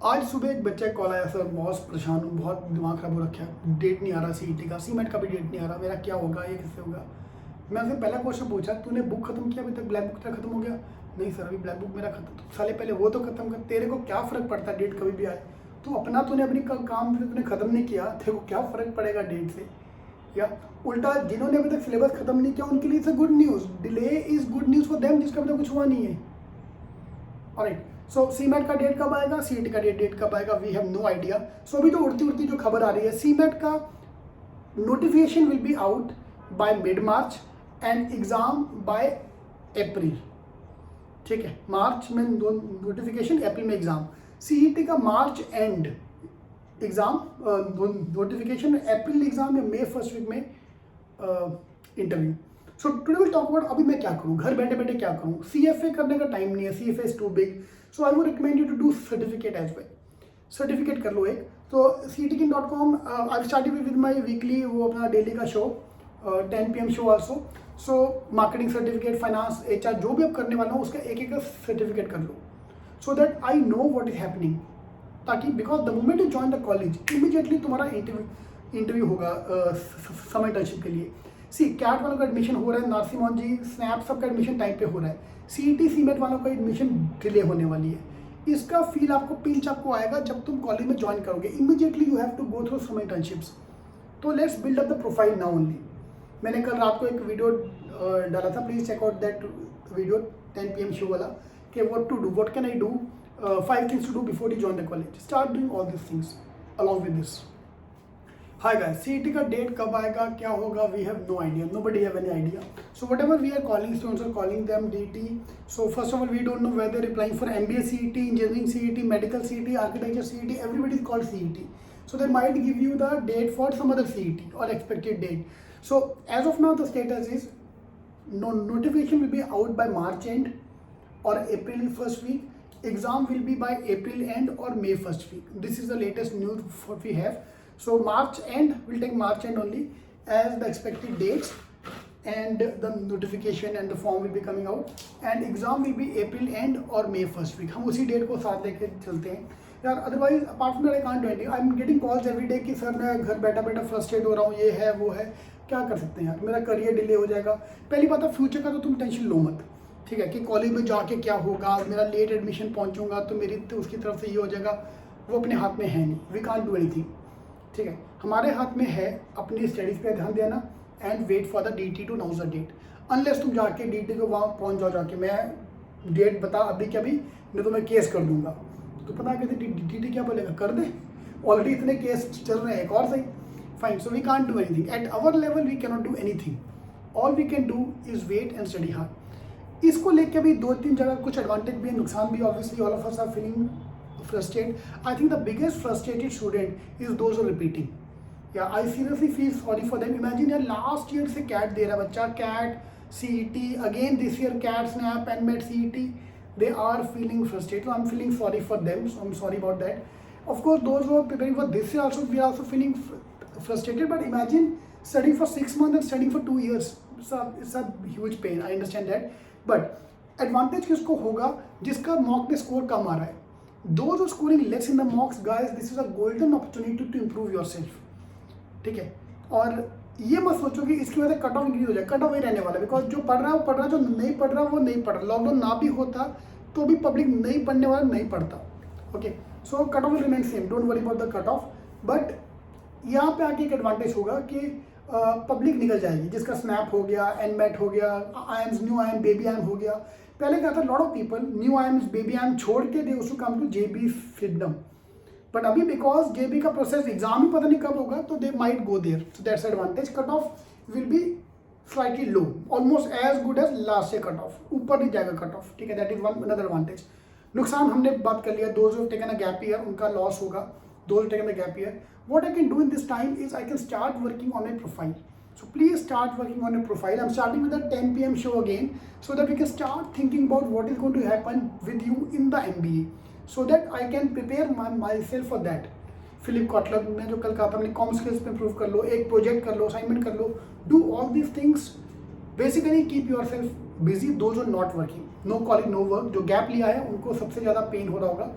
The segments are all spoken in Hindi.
आज सुबह एक बच्चा कॉल आया, सर बहुत परेशान हूँ, बहुत दिमाग खराब हो रखा है, डेट नहीं आ रहा सीईटी का, सीमेट का भी डेट नहीं आ रहा, मेरा क्या होगा, ये कैसे होगा। मैं उससे पहला क्वेश्चन पूछा, तूने बुक खत्म किया अभी तक, ब्लैक बुक तेरा खत्म हो गया? नहीं सर, अभी ब्लैक बुक मेरा खत्म। तो साले पहले वो तो खत्म कर, तेरे को क्या फ़र्क पड़ता है डेट कभी भी आए। तो अपना तूने अपनी काम तूने खत्म नहीं किया, तेरे को क्या फ़र्क पड़ेगा डेट से। या उल्टा जिन्होंने अभी तक सिलेबस खत्म नहीं किया उनके लिए it's a good news, delay is good news for them, जिसका अभी तक कुछ हुआ नहीं है। ऑलराइट, सो सीमेट का डेट कब आएगा, सीईटी का डेट कब आएगा, वी हैव नो आइडिया। सो अभी तो उड़ती उड़ती जो खबर आ रही है, सीमेट का notification will be out by mid March end exam by April. ठीक है, मार्च में नोटिफिकेशन, अप्रैल में एग्जाम। सीईटी का March end exam, notification April exam या मई फर्स्ट वीक में interview. So today will talk about अभी मैं क्या करूँ, घर बैठे बैठे क्या करूँ। सीएफए करने का टाइम नहीं है, CFA is too big, so I would recommend you to do certificate as well. Certificate कर लो एक। तो ctkin.com I started with my weekly, वो अपना डेली का show 10 PM show also. So marketing certificate, finance, HR जो भी आप करने वाला हूँ उसका एक एक सर्टिफिकेट कर लो, so that I know what is happening. ताकि because the moment you join the college immediately तुम्हारा इंटरव्यू होगा समर इंटर्नशिप के लिए। सी कैट वालों का एडमिशन हो रहा है, नार्सिमोन जी, स्नैप सबका एडमिशन टाइम पे हो रहा है। सीईटी सीमेट वालों का एडमिशन डिले होने वाली है। इसका फील आपको, पिंच आपको आएगा जब तुम कॉलेज में ज्वाइन करोगे। Immediately you have to go through some internships. तो let's build up the profile now only. मैंने कल रात को एक वीडियो डाला था, please check out that video 10 PM show वाला, कि what to do, what can I do, 5 things to do before you join the college. Start doing all these things along with this. Hi guys, CET का डेट कब आएगा, क्या होगा, we have no idea. Nobody have any idea. So whatever we are calling, students are calling them DT. So first of all, we don't know whether they're applying for MBA CET, engineering CET, medical CET, architecture CET. Everybody is called CET. So they might give you the date for some other CET or expected date. So as of now, the status is notification will be out by March end or April first week. Exam will be by April end or May first week. This is the latest news what we have. So March end, we'll take March end only as the expected dates, and the notification and the form will be coming out, and exam will be April end or May first week. हम उसी डेट को साथ लेके चलते हैं यार। Otherwise apart from that I can't do anything. I am getting calls every day कि सर मैं घर बैठा बैठा फ्रस्ट्रेट हो रहा हूँ, ये है वो है। क्या कर सकते हैं यार, मेरा करियर डिले हो जाएगा। पहली बात है, फ्यूचर का तो तुम टेंशन लो मत, ठीक है, कि कॉलेज में जाके क्या होगा, मेरा लेट एडमिशन पहुंचूंगा तो मेरी तो उसकी तरफ से ये हो जाएगा। वो अपने हाथ में है नहीं, वी कांट डू एनीथिंग। ठीक है, हमारे हाथ में है अपनी स्टडीज़ पे ध्यान देना and wait for the DT to knows the date. Unless तुम जाके DT को वहाँ पहुँच जाओ, जाके मैं डेट बता अभी क्या भी, नहीं तो मैं केस कर दूंगा। तो पता कैसे DT क्या बोलेगा, कर दे, ऑलरेडी इतने केस चल रहे हैं, एक और सही, fine. So we can't do anything at our level, we cannot do anything. All we can do is wait and study hard. इसको लेके भी 2-3 जगह कुछ एडवांटेज भी है, नुकसान भी। Obviously all of us are feeling frustrated. I think the biggest frustrated student is those who are repeating. Yeah, I seriously feel sorry for them. Imagine यार लास्ट ईयर से कैट दे रहा है बच्चा, cat, CET, again this year CAT, SNAP, NMET, CET. They are feeling frustrated. So I'm feeling sorry for them. So I'm sorry about that. Of course, those who are preparing for this year also, we are also feeling frustrated. But imagine studying for 6 months and studying for 2 years. It's a huge pain. I understand that. But advantage किसको होगा, जिसका मॉक में स्कोर कम आ रहा है। Those who are scoring less in the mocks, guys, this is a golden opportunity to improve yourself. ठीक है, और ये मत सोचो कि इसकी वजह से कट ऑफ इंक्रीज हो जाए। कट ऑफ ही रहने वाला है, बिकॉज जो पढ़ रहा है वो पढ़ रहा है, जो नहीं पढ़ रहा वो नहीं पढ़ रहा। लॉकडाउन ना भी होता तो भी पब्लिक नहीं पढ़ने वाला नहीं पढ़ता। Okay, so cut off will remain same, don't worry about the cut off. But यहाँ पे आके एक एडवांटेज होगा कि पब्लिक निकल जाएगी, जिसका स्नैप हो गया, एनमेट हो गया, IIMs, new IIM, baby IIM हो गया। पहले क्या था, lot of people new IIMs, baby IIM छोड़ के दे उसको come to JB freedom. But अभी बिकॉज JB का प्रोसेस एग्जाम ही पता नहीं कब होगा, तो they might go there. So that's advantage. Cut off will be slightly low, almost as good as last year cut off, ऊपर नहीं जाएगा कट ऑफ। ठीक है, that is one another advantage. नुकसान हमने बात कर लिया, those who have taken a gap year उनका लॉस होगा। Those taken a gap year, what I can do in this time is I can start working on a profile. So please start working on a profile. I'm starting with the 10 PM show again, so that we can start thinking about what is going to happen with you in the MBA, so that I can prepare myself for that. Philip Kotler ने जो कल कहा था, अपने कॉम स्किल्स पे improve कर लो, एक प्रोजेक्ट कर लो, असाइनमेंट कर लो, do all these things. Basically keep yourself busy. Those who are not working, no calling, no work, जो गैप लिया है उनको सबसे ज़्यादा पेन हो रहा होगा।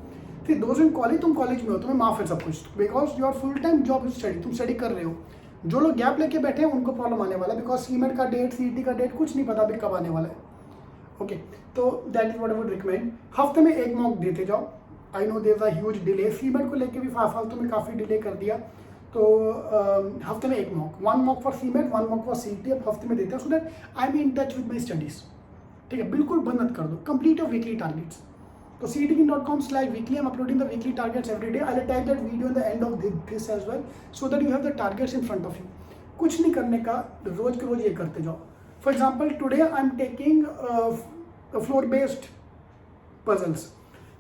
फिर दोस्त इन कॉलेज, तुम कॉलेज में हो, तुम्हें माफ है सब कुछ, because your full time job is study, तुम स्टडी कर रहे हो। जो लोग गैप लेके बैठे हैं उनको प्रॉब्लम आने वाला है, बिकॉज सीमेंट का डेट, सीईटी का डेट कुछ नहीं पता अभी कब आने वाला है। ओके, तो that is what I would recommend. हफ्ते में एक मॉक देते जाओ। I know there is a huge delay, CMAT को लेके भी फालतू में काफ़ी डिले कर दिया, तो हफ्ते में एक mock, 1 mock for cement, 1 mock for CET, अब हफ्ते में देते हैं, सो that I M in touch with my studies. ठीक है, बिल्कुल बंद मत कर दो, कंप्लीट योर वीकली टारगेट्स। तो cetking.com/weekly, I'm uploading the weekly targets every day. I'll attach that video in the end of this as well, so that you have the targets in front of you. कुछ नहीं करने का, रोज के रोज ये करते जाओ। For example today I am taking floor based puzzles.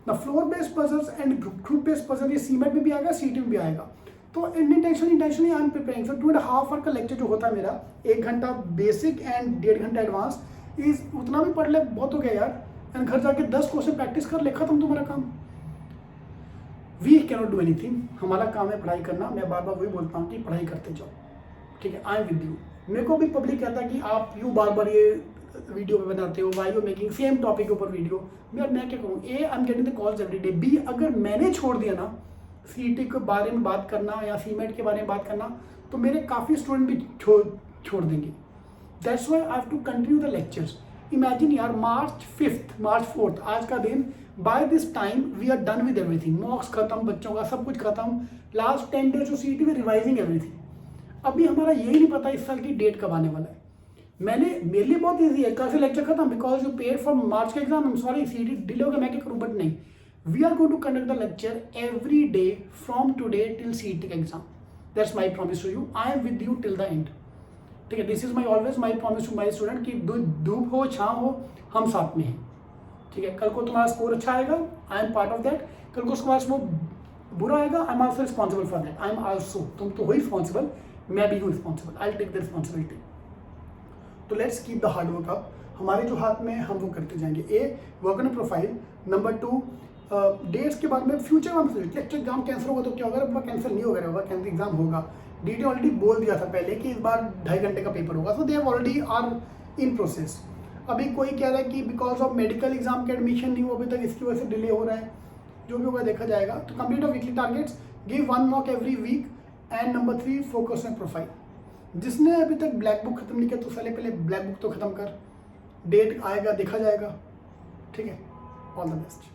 ना floor based puzzles and group based puzzle, ये सीमेंट में भी आएगा, सीटी में भी आएगा। तो intentionally I am preparing. So 2.5 hour का लेक्चर जो होता है मेरा, 1 घंटा बेसिक एंड 1.5 घंटा एडवांस, इज उतना भी पढ़ ले बहुत हो गया यार। एंड घर जाके 10 क्वेश्चन प्रैक्टिस कर ले, खत्म तुम्हारा काम। We can not do anything, हमारा काम है पढ़ाई करना। मैं बार बार वही बोलता हूँ कि पढ़ाई करते जाओ, ठीक है। आई एम विद यू। मेरे को भी पब्लिक कहता है कि आप यू बार बार ये वीडियो पे बनाते हो, why you making same topic के ऊपर वीडियो। मैं क्या करूँ? A, I am getting the calls every day. B, अगर मैंने छोड़ दिया ना सीईटी के बारे में बात करना या सीमेंट के बारे में बात करना, तो मेरे काफ़ी स्टूडेंट भी छोड़ देंगे। That's why I have to continue the lectures. Imagine यार, मार्च 5th, मार्च 4th, आज का दिन, by this time we are done with everything. Mocks खत्म, बच्चों का सब कुछ खत्म, लास्ट 10 days ऑफ सीईटी में रिवाइजिंग एवरीथिंग। अभी हमारा यही नहीं पता इस साल की डेट कब आने वाला है। मेरे लिए बहुत ईजी है, कल से लेक्चर खत्म, because you paid for March का exam. I am sorry, CET delay हो गया, मैं क्या करूँ? बट नहीं, we are going to conduct the lecture every day from today till CET का exam. That's my promise to you. I am with you till the end, ठीक है। This is my always my promise to my student कि धूप हो छाँव हो, हम साथ में हैं, ठीक है। कल को तुम्हारा स्कोर अच्छा आएगा, I am part of that. कल को तुम्हारा स्कोर बुरा आएगा, I am also responsible for that. I am also, तुम तो हो रिस्पॉन्सिबल, मैं भी हूँ responsible. I take the responsibility. तो let's keep the hard work up. हमारे जो हाथ में है हम वो करते जाएंगे। A, work on profile. Number 2, dates के बारे में, फ्यूचर में लेक्चर एग्जाम कैंसिल होगा तो क्या होगा? कैंसिल नहीं होगा, कैंसिल एग्जाम होगा। डीडी ऑलरेडी बोल दिया था पहले कि इस बार 2.5 घंटे का पेपर होगा, so they already are in process. अभी कोई कह रहा है कि बिकॉज ऑफ मेडिकल एग्जाम के एडमिशन नहीं हुआ अभी तक, इसकी वजह से डिले हो रहा है। जो भी होगा देखा जाएगा। तो complete of weekly targets, give 1 mock every week, and number 3, focus on profile. जिसने अभी तक ब्लैक बुक खत्म नहीं किया, तो साले पहले ब्लैक बुक तो खत्म कर, डेट आएगा देखा जाएगा, ठीक है। All the best.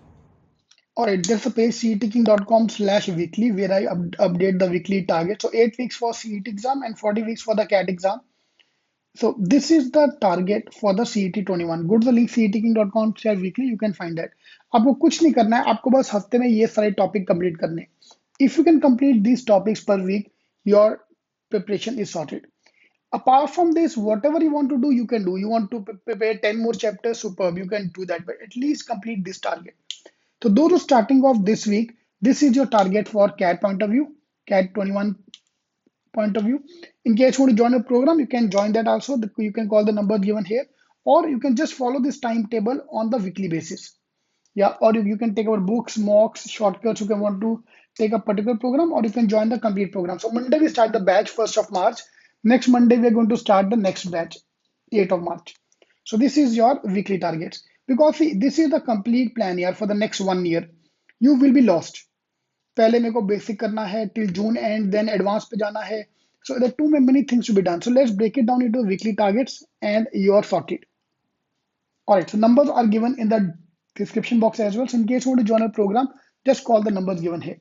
Alright, there's a page cetking.com/weekly where I update the weekly target. So 8 weeks for CET exam and 40 weeks for the CAT exam. So this is the target for the CET 21. Go to the link cetking.com/weekly. You can find that. आपको कुछ नहीं करना है, आपको बस हफ्ते में ये सारे टॉपिक कंप्लीट करने। If you can complete these topics per week, your preparation is sorted. Apart from this, whatever you want to do, you can do. You want to prepare 10 more chapters, superb. You can do that, but at least complete this target. So those are starting off this week. This is your target for CAT point of view, CAT 21 point of view. In case you want to join a program, you can join that also. You can call the number given here, or you can just follow this timetable on the weekly basis. Yeah, or you can take our books, mocks, shortcuts. You can want to take a particular program, or you can join the complete program. So Monday we start the batch 1st of March. Next Monday we are going to start the next batch, 8th of March. So this is your weekly targets. Because see, this is the complete plan here for the next 1 year. You will be lost. पहले मेरे को बेसिक करना है till June end, then advanced पे जाना है. So there are too many things to be done. So let's break it down into weekly targets and you are sorted. Alright, so numbers are given in the description box as well. So in case you want to join a program, just call the numbers given here.